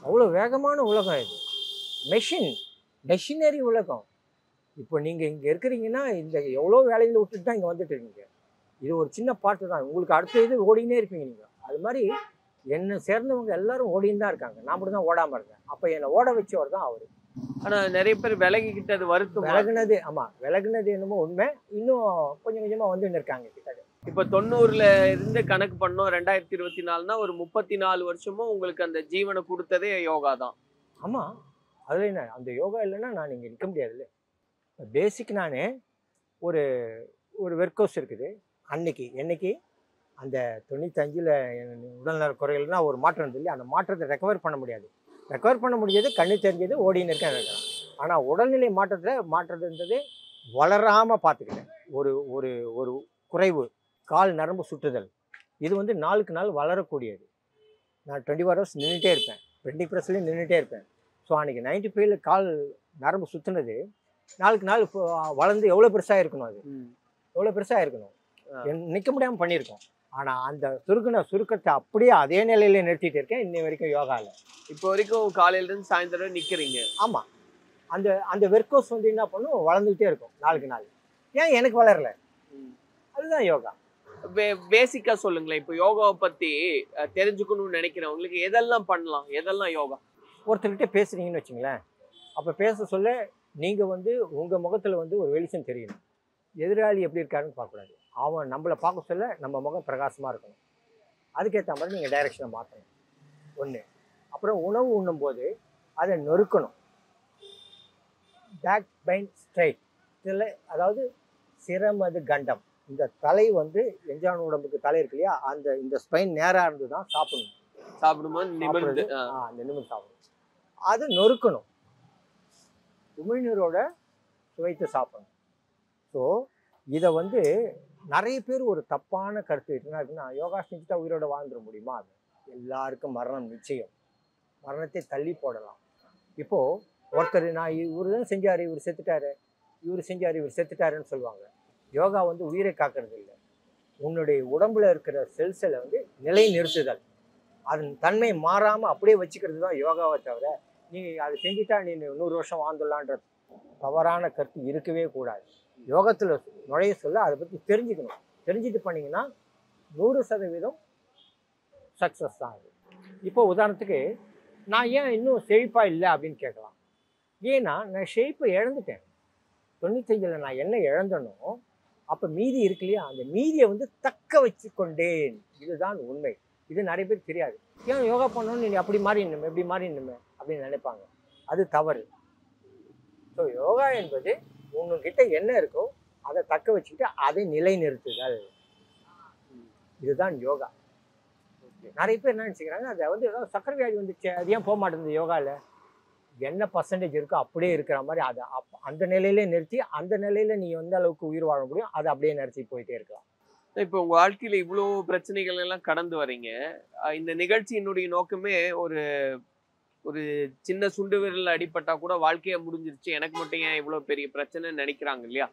அவ்வளோ வேகமான உலகம் இது. மெஷினரி உலகம். இப்போ நீங்கள் இங்கே இருக்கிறீங்கன்னா இந்த எவ்வளோ வேலைகளை விட்டுட்டு தான் இங்கே வந்துட்டு இருக்கீங்க. இது ஒரு சின்ன பாட்டு தான். உங்களுக்கு அடுத்த இது ஓடினே இருப்பீங்க நீங்கள். அது மாதிரி என்னை சேர்ந்தவங்க எல்லாரும் ஓடின்னு தான் இருக்காங்க. நான் மட்டும் தான் ஓடாமல் இருக்கேன். அப்போ என்னை ஓட வச்சவர் தான் அவர். ஆனா நிறைய பேர் விலகிக்கிட்டது வருத்தம். விலகுனது ஆமாம், விலகுனது என்னமோ உண்மை. இன்னும் கொஞ்சம் கொஞ்சமாக வந்து இருக்காங்க கிட்ட. இப்ப 90ல இருந்து கணக்கு பண்ணோம் 2024னா ஒரு 34 வருஷமும் உங்களுக்கு அந்த ஜீவனை கொடுத்ததே யோகா தான். ஆமாம், அதில் என்ன, அந்த யோகா இல்லைன்னா நான் இங்கே நிற்க முடியாதுல்ல. பேசிக் நான் ஒரு வெர்க்கோஸ் இருக்குது. என்னைக்கு அந்த 95ல் உடல்நல குறைகள்னா ஒரு மாற்றம் இருந்தது இல்லையா, அந்த மாற்றத்தை ரெக்கவர் பண்ண முடியாது. கண்ணு தெரிஞ்சது ஓடின்னு இருக்கேன் நினைக்கிறேன். ஆனால் உடல்நிலை மாற்றதுன்றது வளராமல் பார்த்துக்கிட்டேன். ஒரு குறைவு, கால் நரம்பு சுற்றுதல், இது வந்து நாளுக்கு நாள் வளரக்கூடியது. நான் 24 hours நின்றுட்டே இருப்பேன். பெண்டிங் ப்ரெஸ்லேயும் நின்றுட்டே இருப்பேன். ஸோ அன்றைக்கி 95ல் கால் நரம்பு சுற்றுனது நாளுக்கு நாள் வளர்ந்து எவ்வளோ பெருசாக இருக்கணும், நிற்க முடியாமல் பண்ணியிருக்கோம். ஆனால் அந்த சுருக்கத்தை அப்படியே அதே நிலையில் நிறுத்திட்டு இருக்கேன் இன்னை வரைக்கும் யோகாவில். இப்போ வரைக்கும் காலையிலேருந்து சாயந்தரம் நிற்கிறீங்க. ஆமாம், அந்த வெர்க்கோஸ் வந்து என்ன பண்ணும், வளர்ந்துக்கிட்டே இருக்கும் நாளுக்கு நாள். ஏன் எனக்கு வளரல? அதுதான் யோகா. பேசிக்கா சொல்லுங்களேன். இப்போ யோகாவை பத்தி தெரிஞ்சுக்கணும்னு நினைக்கிறவங்களுக்கு எதெல்லாம் பண்ணலாம், எதெல்லாம் யோகா? ஒருத்தர்கிட்ட பேசுறீங்கன்னு வச்சுங்களேன், அப்போ பேச சொல்ல நீங்கள் வந்து உங்கள் முகத்தில் வந்து ஒரு வெளிச்சம் தெரியணும். எதிராளி எப்படி இருக்காருன்னு பார்க்கக்கூடாது. அவன் நம்மளை பார்க்க சொல்ல நம்ம முகம் பிரகாசமாக இருக்கணும். அதுக்கேற்ற மாதிரி நீங்கள் டைரெக்ஷனை மாற்றணும். ஒன்று. அப்புறம் உணவு உண்ணும்போது அதை நொறுக்கணும். பேக் பைன் ஸ்ட்ரைட், இதில் அதாவது சிரமது கண்டம், இந்த தலை வந்து எஞ்சான உடம்புக்கு தலை இருக்கு இல்லையா, இந்த ஸ்பைன் நேராக இருந்து தான் சாப்பிடும்போது நிமிர்ந்து சாப்பிடணும். அது நொறுக்கணும். உமிழ்நீரோட சுவைத்து சாப்பிடணும். ஸோ இதை வந்து நிறைய பேர் ஒரு தப்பான கருத்து என்ன இருக்குன்னா, யோகா செஞ்சுட்டா உயிரோட வாழ்ந்துட முடியுமா? அது எல்லாருக்கும் மரணம் நிச்சயம். மரணத்தை தள்ளி போடலாம். இப்போது ஒருத்தர் நான் இவர் தான் செஞ்சார், இவர் செத்துட்டாருன்னு சொல்லுவாங்க. யோகா வந்து உயிரை காக்கிறது இல்லை. உன்னுடைய உடம்புல இருக்கிற செல்ஸில் வந்து நிலை நிறுத்துதல், அதன் தன்மை மாறாமல் அப்படியே வச்சுக்கிறது தான் யோகாவை தவிர, நீ அதை செஞ்சுட்டா நீ 100 வருஷம் வாழ்ந்துடலான்ற தவறான கருத்து இருக்கவே கூடாது. யோகத்தில் நுழைய சொல்ல அதை பற்றி தெரிஞ்சுக்கணும். தெரிஞ்சுட்டு பண்ணிங்கன்னா 100% சக்ஸஸ் தான் அது. இப்போ உதாரணத்துக்கு நான் ஏன் இன்னும் செழிப்பாக இல்லை அப்படின்னு கேட்கலாம். ஏன்னா நான் ஷேப்பை இழந்துட்டேன். 95ல் நான் என்ன இழந்தனோ அப்போ மீதி இருக்கு இல்லையா, அந்த மீதியை வந்து தக்க வச்சு கொண்டேன். இதுதான் உண்மை. இது நிறைய பேர் தெரியாது. ஏன் யோகா பண்ணணும்னு நீ அப்படி மாறிடணுமே எப்படி மாறிடணுமே அப்படின்னு நினைப்பாங்க. அது தவறு. ஸோ யோகா என்பது உங்ககிட்ட என்ன இருக்கோ அதை தக்க வச்சுக்கிட்டு அதை நிலைநிறுத்துதல். இதுதான் யோகா. நிறைய பேர் என்ன நினச்சிக்கிறாங்க, அதை வந்து ஏதாவது சக்கரை வியாதி வந்துச்சு அது ஏன் போக மாட்டேங்குது யோகாவில், என்ன பர்சன்டேஜ் இருக்கோ அப்படியே இருக்கிற மாதிரி அதை அந்த நிலையிலே நிறுத்தி அந்த நிலையில் நீ எந்த அளவுக்கு உயிர் வாழ முடியும் அதை அப்படியே நிறுத்தி போயிட்டே இருக்கலாம். இப்போ உங்க வாழ்க்கையில இவ்வளோ பிரச்சனைகள் எல்லாம் கடந்து வரீங்க. இந்த நிகழ்ச்சியினுடைய நோக்கமே ஒரு சின்ன சுண்டு விரல் அடிபட்டா கூட வாழ்க்கைய முடிஞ்சிருச்சு, எனக்கு மட்டும் ஏன் இவ்வளோ பெரிய பிரச்சனைன்னு நினைக்கிறாங்க இல்லையா?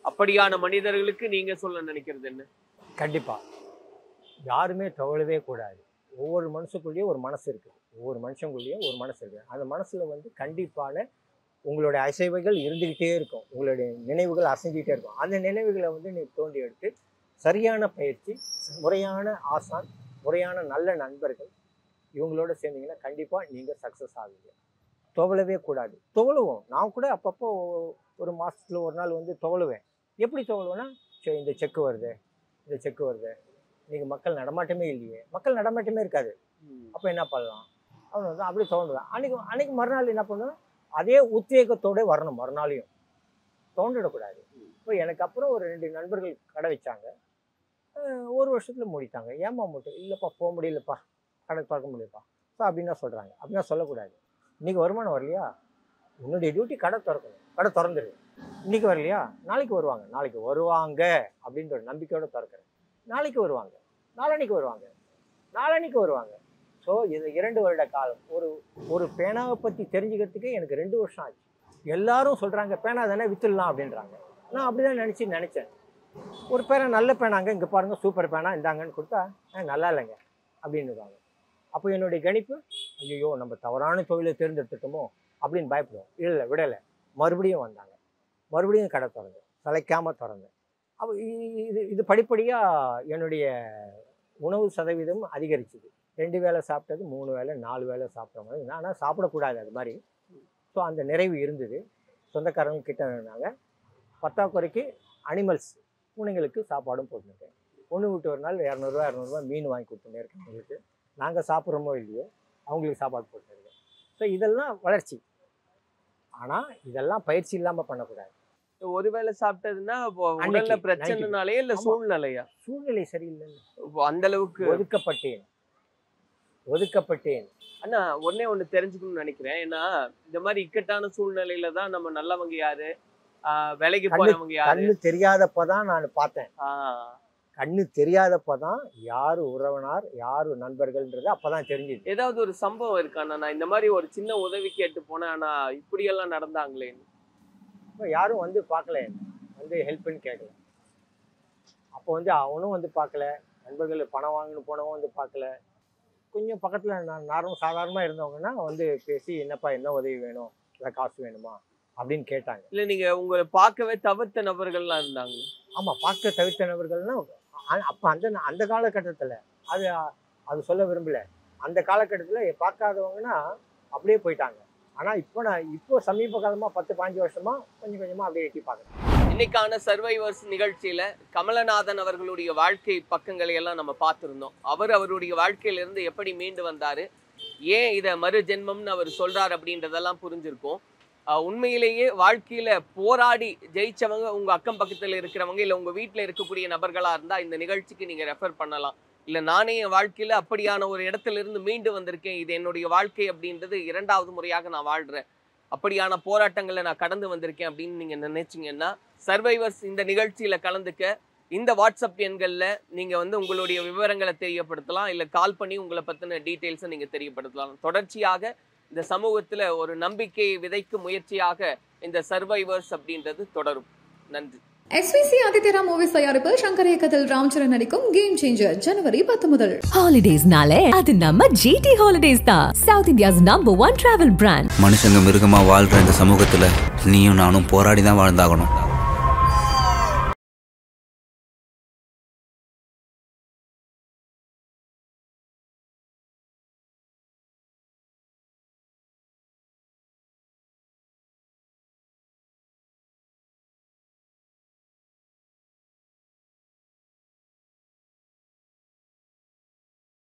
அப்படியான மனிதர்களுக்கு நீங்க சொல்ல நினைக்கிறது என்ன? கண்டிப்பா யாருமே தவழவே கூடாது. ஒவ்வொரு மனுஷக்குள்ளேயும் ஒரு மனசு இருக்குது. ஒவ்வொரு மனுஷங்குள்ளேயும் ஒரு மனசு இருக்குது. அந்த மனசுல வந்து கண்டிப்பான உங்களுடைய அசைவுகள் இருந்துக்கிட்டே இருக்கும். உங்களுடைய நினைவுகள் அசைஞ்சிக்கிட்டே இருக்கும். அந்த நினைவுகளை வந்து நீ தோண்டி எடுத்து சரியான பயிற்சி, முறையான ஆசான், முறையான நல்ல நண்பர்கள் இவங்களோட சேர்ந்தீங்கன்னா கண்டிப்பாக நீங்கள் சக்ஸஸ் ஆகுங்க. துவளவே கூடாது. துவளுவோம். நான் கூட அப்பப்போ ஒரு மாதத்தில் ஒரு நாள் வந்து துவளுவேன். எப்படி துவளுவேன்னா, சரி இந்த செக்கு வருது, நீங்கள் மக்கள் நடமாட்டமே இல்லையே, மக்கள் நடமாட்டமே இருக்காது, அப்போ என்ன பண்ணலாம் அவனு வந்து அப்படியே தோண்டுவேன். அன்னைக்கு மறுநாள் என்ன பண்ணுவேன், அதே உத்வேகத்தோடு வரணும். மறுநாளையும் தோண்டிடக்கூடாது. இப்போ எனக்கு அப்புறம் ஒரு 2 நண்பர்கள் கடை வச்சாங்க. 1 வருஷத்தில் மூடிட்டாங்க. ஏமா மட்டும் இல்லைப்பா, போக முடியலப்பா, கடை திறக்க முடியலப்பா. ஸோ அப்படின்னா சொல்கிறாங்க. அப்படின்னா சொல்லக்கூடாது. இன்றைக்கி வருமானம் வரலையா, உன்னுடைய டியூட்டி கடை திறக்கணும், கடை திறந்துடு. இன்றைக்கி வரலையா, நாளைக்கு வருவாங்க. நாளைக்கு வருவாங்க அப்படின்ற ஒரு நம்பிக்கையோடு திறக்கிறேன். நாளைக்கு வருவாங்க, நாளன்னைக்கு வருவாங்க, நாளன்னைக்கு வருவாங்க. ஸோ இது 2 வருட காலம். ஒரு பேனாவை பற்றி தெரிஞ்சுக்கிறதுக்கே எனக்கு 2 வருஷம் ஆச்சு. எல்லாரும் சொல்கிறாங்க பேனா தானே விற்றுடலாம் அப்படின்றாங்க. நான் அப்படி தான் நினச்சேன். ஒரு பேனா நல்ல பேனாங்க, இங்கே பாருங்கள் சூப்பர் பேனா இந்தாங்கன்னு கொடுத்தா நல்லா இல்லைங்க அப்படின்னுவாங்க. அப்போ என்னுடைய கணிப்பு, ஐயோ நம்ம தவறான தொழிலை தேர்ந்தெடுத்துட்டோமோ அப்படின்னு பயப்படுவோம். இல்லை விடலை, மறுபடியும் வந்தாங்க, மறுபடியும் கடை திறந்து சளைக்காமல் திறந்து. அப்போ இது படிப்படியாக என்னுடைய உணவு சதவீதம் அதிகரிச்சுது. 2 வேளை சாப்பிட்டது 3 வேளை 4 வேளை சாப்பிட்ற மாதிரி. ஆனால் சாப்பிடக்கூடாது அது மாதிரி. ஸோ அந்த நிறைவு இருந்தது. சொந்தக்காரங்க கிட்ட இருந்தாங்க. பத்தாக்குறைக்கு அனிமல்ஸ் பூனைங்களுக்கு சாப்பாடும் போட்டுருக்கேன். ஒன்று விட்டு ஒரு நாள் 200 மீன் வாங்கி கொடுத்துட்டே இருக்கேன் அவங்களுக்கு. நாங்கள் சாப்பிட்றோமோ இல்லையோ அவங்களுக்கு சாப்பாடு போட்டுருக்கேன். ஸோ இதெல்லாம் வளர்ச்சி. ஆனால் இதெல்லாம் பயிற்சி இல்லாமல் பண்ணக்கூடாது. ஒருவேளை சாப்பிட்டதுன்னா உடல்ல பிரச்சனைனாலே இல்ல சூழ்நிலையா? சூழ்நிலை சரியில்லை, அந்த அளவுக்கு ஒதுக்கப்பட்டேன். ஆனா ஒண்ணு தெரிஞ்சுக்கணும்னு நினைக்கிறேன். ஏன்னா இந்த மாதிரி இக்கட்டான சூழ்நிலையில தான் நம்ம நல்லவங்க யாரு, வேலைக்கு போறவங்க யாரு, கண்ணு தெரியாதப்பதான் நான் பார்த்தேன். கண்ணு தெரியாதப்பதான் யாரு உறவினார் யாரு நண்பர்கள்ன்றது அப்பதான் தெரிஞ்சுது. ஏதாவது ஒரு சம்பவம் இருக்காண்ணா, நான் இந்த மாதிரி ஒரு சின்ன உதவி கேட்டு போனேன் ஆனா இப்படியெல்லாம் நடந்தாங்களேன்னு? யாரும் வந்து பார்க்கல, வந்து ஹெல்ப்னு கேட்கல. அப்போ வந்து அவனும் வந்து பார்க்கல, நண்பர்கள் பணம் வாங்கணும் போனவன் வந்து பார்க்கல. கொஞ்சம் பக்கத்தில் நான் சாதாரணமாக இருந்தவங்கன்னா வந்து பேசி என்னப்பா என்ன உதவி வேணும், இல்லை காசு வேணுமா அப்படின்னு கேட்டாங்க. இல்லை நீங்கள் உங்களை பார்க்கவே தவிர்த்த நபர்கள்லாம் இருந்தாங்க? ஆமாம், பார்க்க தவிர்த்த நபர்கள்னா அப்போ அந்த காலகட்டத்தில் அது சொல்ல விரும்பலை. அந்த காலகட்டத்தில் பார்க்காதவங்கன்னா அப்படியே போயிட்டாங்க. ஆனால் இப்போ சமீப காலமாக 10-15 வருஷமாக கொஞ்சம் கொஞ்சமாக அப்படியே எட்டி பார்க்குறேன். இன்னைக்கான சர்வைவர்ஸ் நிகழ்ச்சியில கமலநாதன் அவர்களுடைய வாழ்க்கை பக்கங்களை எல்லாம் நம்ம பார்த்துருந்தோம். அவருடைய வாழ்க்கையிலிருந்து எப்படி மீண்டு வந்தாரு, ஏன் இதை மறு ஜென்மம்னு அவர் சொல்றாரு அப்படின்றதெல்லாம் புரிஞ்சிருக்கும். உண்மையிலேயே வாழ்க்கையில போராடி ஜெயிச்சவங்க உங்க அக்கம் பக்கத்தில் இருக்கிறவங்க இல்லை உங்க வீட்டில் இருக்கக்கூடிய நபர்களா இருந்தா இந்த நிகழ்ச்சிக்கு நீங்க ரெஃபர் பண்ணலாம். இல்லை நானே என் வாழ்க்கையில அப்படியான ஒரு இடத்துல இருந்து மீண்டு வந்திருக்கேன், இது என்னுடைய வாழ்க்கை அப்படின்றது 2வது முறையாக நான் வாழ்றேன், அப்படியான போராட்டங்களை நான் கடந்து வந்திருக்கேன் அப்படின்னு நீங்க நினைச்சீங்கன்னா சர்வைவர்ஸ் இந்த நிகழ்ச்சியில கலந்துக்க இந்த வாட்ஸ்அப் எண்களில் நீங்க வந்து உங்களுடைய விவரங்களை தெரியப்படுத்தலாம், இல்லை கால் பண்ணி உங்களை பத்தின டீட்டெயில்ஸை நீங்க தெரியப்படுத்தலாம். தொடர்ச்சியாக இந்த சமூகத்துல ஒரு நம்பிக்கையை விதைக்கும் முயற்சியாக இந்த சர்வைவர்ஸ் அப்படின்றது தொடரும். நன்றி. SVC ஆதித்யரா மூவிஸ் தயாரிப்பில் சங்கர் இயக்கத்தில் ராம்சரண் நடிக்கும் கேம் சேஞ்சர் ஜனவரி 10 முதல். ஹாலிடேஸ்னாலே அது நம்ம GT ஹாலிடேஸ் தான். South India's number 1 travel brand. மனுஷங்க மிருகமா வாழ்ற இந்த சமூகத்துல நீயும் நானும் போராடி தான் வாழ்ந்தாகணும்.